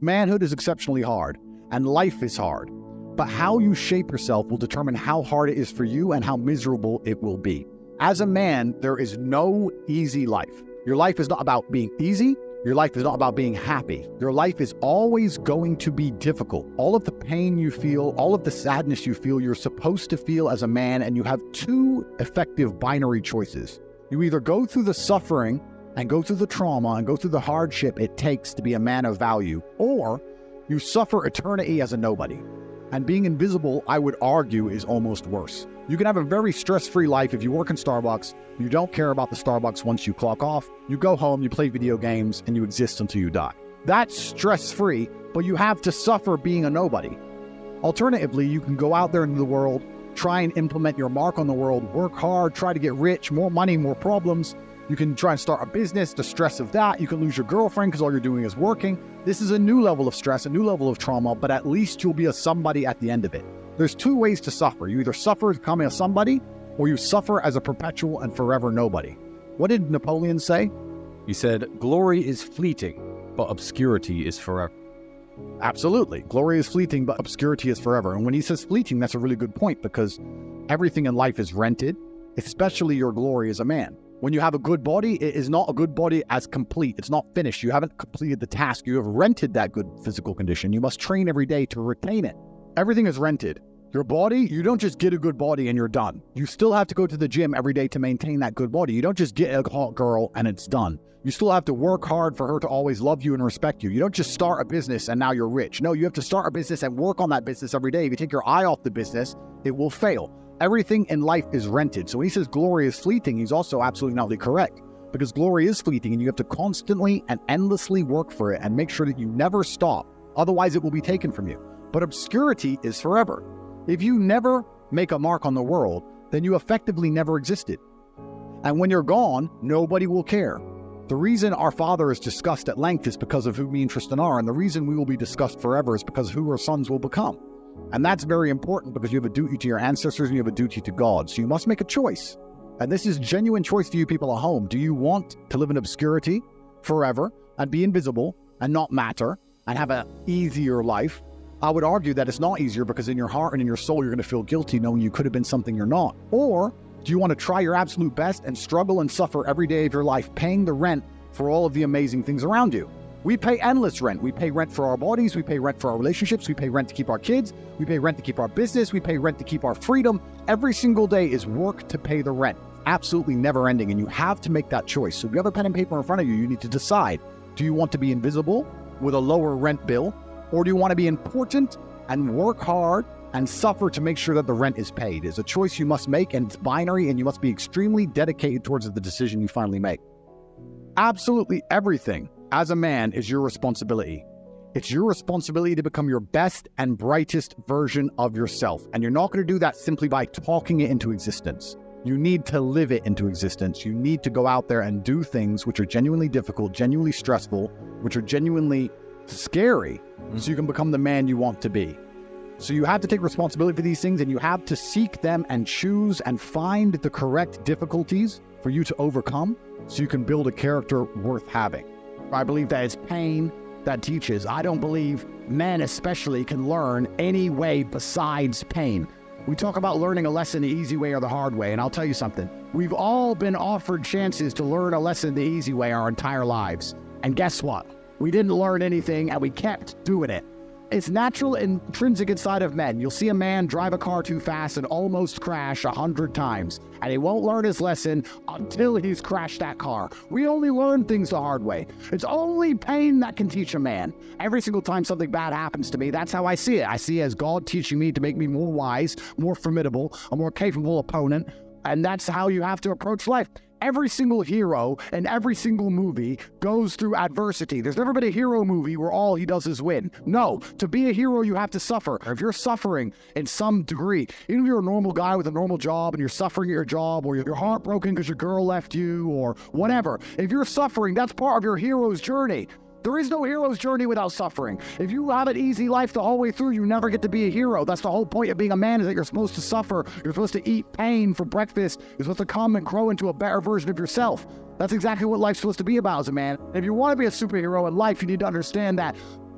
Manhood is exceptionally hard, and life is hard. But how you shape yourself will determine how hard it is for you and how miserable it will be. As a man, there is no easy life. Your life is not about being easy. Your life is not about being happy. Your life is always going to be difficult. All of the pain you feel, all of the sadness you feel, you're supposed to feel as a man, and you have two effective binary choices. You either go through the suffering and go through the trauma and go through the hardship it takes to be a man of value, or you suffer eternity as a nobody. And being invisible, I would argue, is almost worse. You can have a very stress-free life if you work in Starbucks. You don't care about the Starbucks once you clock off. You go home, you play video games, and you exist until you die. That's stress-free, but you have to suffer being a nobody. Alternatively, you can go out there into the world, try and implement your mark on the world, work hard, try to get rich, more money, more problems. You can try and start a business, the stress of that. You can lose your girlfriend because all you're doing is working. This is a new level of stress, a new level of trauma, but at least you'll be a somebody at the end of it. There's two ways to suffer. You either suffer as becoming a somebody, or you suffer as a perpetual and forever nobody. What did Napoleon say? He said, "Glory is fleeting, but obscurity is forever." Absolutely. Glory is fleeting, but obscurity is forever. And when he says fleeting, that's a really good point, because everything in life is rented, especially your glory as a man. When you have a good body, it is not a good body as complete. It's not finished. You haven't completed the task. You have rented that good physical condition. You must train every day to retain it. Everything is rented. Your body, you don't just get a good body and you're done. You still have to go to the gym every day to maintain that good body. You don't just get a hot girl and it's done. You still have to work hard for her to always love you and respect you. You don't just start a business and now you're rich. No, you have to start a business and work on that business every day. If you take your eye off the business, it will fail. Everything in life is rented. So when he says glory is fleeting, he's also absolutely not correct, because glory is fleeting and you have to constantly and endlessly work for it and make sure that you never stop. Otherwise, it will be taken from you. But obscurity is forever. If you never make a mark on the world, then you effectively never existed. And when you're gone, nobody will care. The reason our Father is discussed at length is because of who me and Tristan are, and the reason we will be discussed forever is because of who our sons will become. And that's very important, because you have a duty to your ancestors and you have a duty to God. So you must make a choice. And this is a genuine choice for you people at home. Do you want to live in obscurity forever and be invisible and not matter and have an easier life? I would argue that it's not easier, because in your heart and in your soul, you're going to feel guilty knowing you could have been something you're not. Or do you want to try your absolute best and struggle and suffer every day of your life, paying the rent for all of the amazing things around you? We pay endless rent. We pay rent for our bodies. We pay rent for our relationships. We pay rent to keep our kids. We pay rent to keep our business. We pay rent to keep our freedom. Every single day is work to pay the rent. Absolutely never ending. And you have to make that choice. So if you have a pen and paper in front of you, you need to decide, do you want to be invisible with a lower rent bill? Or do you want to be important and work hard and suffer to make sure that the rent is paid? It's a choice you must make, and it's binary, and you must be extremely dedicated towards the decision you finally make. Absolutely everything as a man is your responsibility. It's your responsibility to become your best and brightest version of yourself. And you're not going to do that simply by talking it into existence. You need to live it into existence. You need to go out there and do things which are genuinely difficult, genuinely stressful, which are genuinely scary, so you can become the man you want to be. So you have to take responsibility for these things, and you have to seek them and choose and find the correct difficulties for you to overcome, so you can build a character worth having. I believe that it's pain that teaches. I don't believe men especially can learn any way besides pain. We talk about learning a lesson the easy way or the hard way, and I'll tell you something. We've all been offered chances to learn a lesson the easy way our entire lives. And guess what? We didn't learn anything, and we kept doing it. It's natural and intrinsic inside of men. You'll see a man drive a car too fast and almost crash 100 times, and he won't learn his lesson until he's crashed that car. We only learn things the hard way. It's only pain that can teach a man. Every single time something bad happens to me, that's how I see it. I see it as God teaching me to make me more wise, more formidable, a more capable opponent, and that's how you have to approach life. Every single hero in every single movie goes through adversity. There's never been a hero movie where all he does is win. No, to be a hero, you have to suffer. If you're suffering in some degree, even if you're a normal guy with a normal job and you're suffering at your job, or you're heartbroken because your girl left you, or whatever, if you're suffering, that's part of your hero's journey. There is no hero's journey without suffering. If you have an easy life the whole way through, you never get to be a hero. That's the whole point of being a man, is that you're supposed to suffer. You're supposed to eat pain for breakfast. You're supposed to come and grow into a better version of yourself. That's exactly what life's supposed to be about as a man. And if you want to be a superhero in life, you need to understand that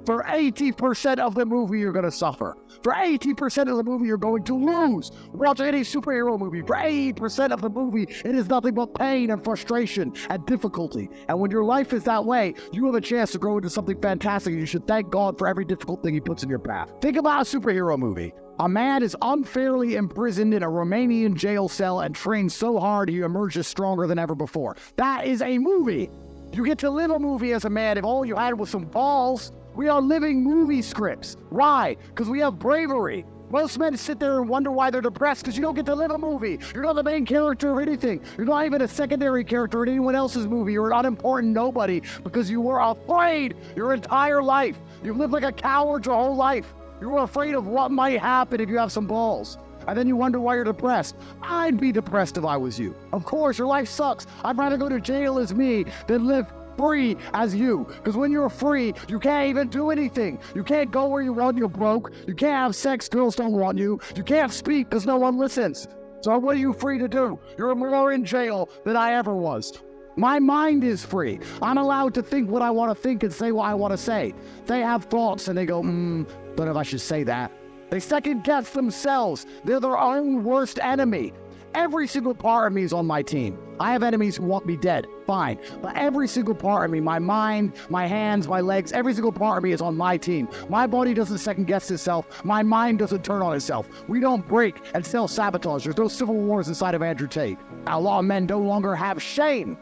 For 80% of the movie, you're going to suffer. For 80% of the movie, you're going to lose. Watch any superhero movie. For 80% of the movie, it is nothing but pain and frustration and difficulty. And when your life is that way, you have a chance to grow into something fantastic. And you should thank God for every difficult thing he puts in your path. Think about a superhero movie. A man is unfairly imprisoned in a Romanian jail cell and trained so hard he emerges stronger than ever before. That is a movie. You get to live a movie as a man if all you had was some balls. We are living movie scripts. Why? Because we have bravery. Most men sit there and wonder why they're depressed because you don't get to live a movie. You're not the main character of anything. You're not even a secondary character in anyone else's movie. You're an unimportant nobody because you were afraid your entire life. You've lived like a coward your whole life. You were afraid of what might happen if you have some balls. And then you wonder why you're depressed. I'd be depressed if I was you. Of course, your life sucks. I'd rather go to jail as me than live free as you. Because when you're free, you can't even do anything. You can't go where you want, you're broke. You can't have sex, girls don't want you. You can't speak because no one listens. So what are you free to do? You're more in jail than I ever was. My mind is free. I'm allowed to think what I want to think and say what I want to say. They have thoughts and they go, don't know if I should say that. They second guess themselves. They're their own worst enemy. Every single part of me is on my team. I have enemies who want me dead, fine. But every single part of me, my mind, my hands, my legs, every single part of me is on my team. My body doesn't second guess itself. My mind doesn't turn on itself. We don't break and self-sabotage. There's no civil wars inside of Andrew Tate. A lot of men no longer have shame.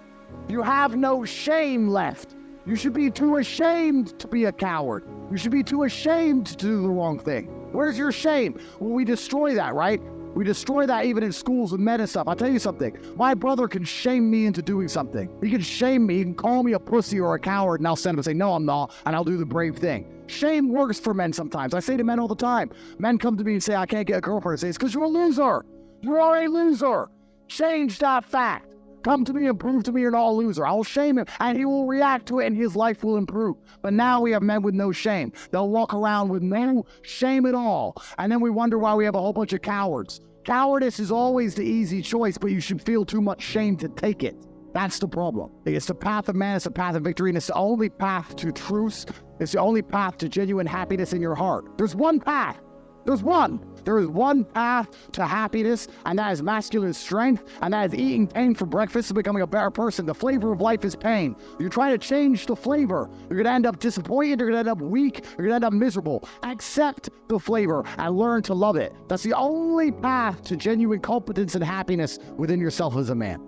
You have no shame left. You should be too ashamed to be a coward. You should be too ashamed to do the wrong thing. Where's your shame? Well, we destroy that, right? We destroy that even in schools with men and stuff. I'll tell you something. My brother can shame me into doing something. He can shame me. He can call me a pussy or a coward, and I'll send him and say, no, I'm not, and I'll do the brave thing. Shame works for men sometimes. I say to men all the time. Men come to me and say, I can't get a girlfriend. I say, it's because you're a loser. You are a loser. Change that fact. Come to me and prove to me you're not a loser. I'll shame him, and he will react to it, and his life will improve. But now we have men with no shame. They'll walk around with no shame at all, and then we wonder why we have a whole bunch of cowards. Cowardice is always the easy choice, but you should feel too much shame to take it. That's the problem. It's the path of man, it's the path of victory, and it's the only path to truth. It's the only path to genuine happiness in your heart. There's one path. There's one. There is one path to happiness, and that is masculine strength, and that is eating pain for breakfast and becoming a better person. The flavor of life is pain. You're trying to change the flavor. You're going to end up disappointed. You're going to end up weak. You're going to end up miserable. Accept the flavor and learn to love it. That's the only path to genuine competence and happiness within yourself as a man.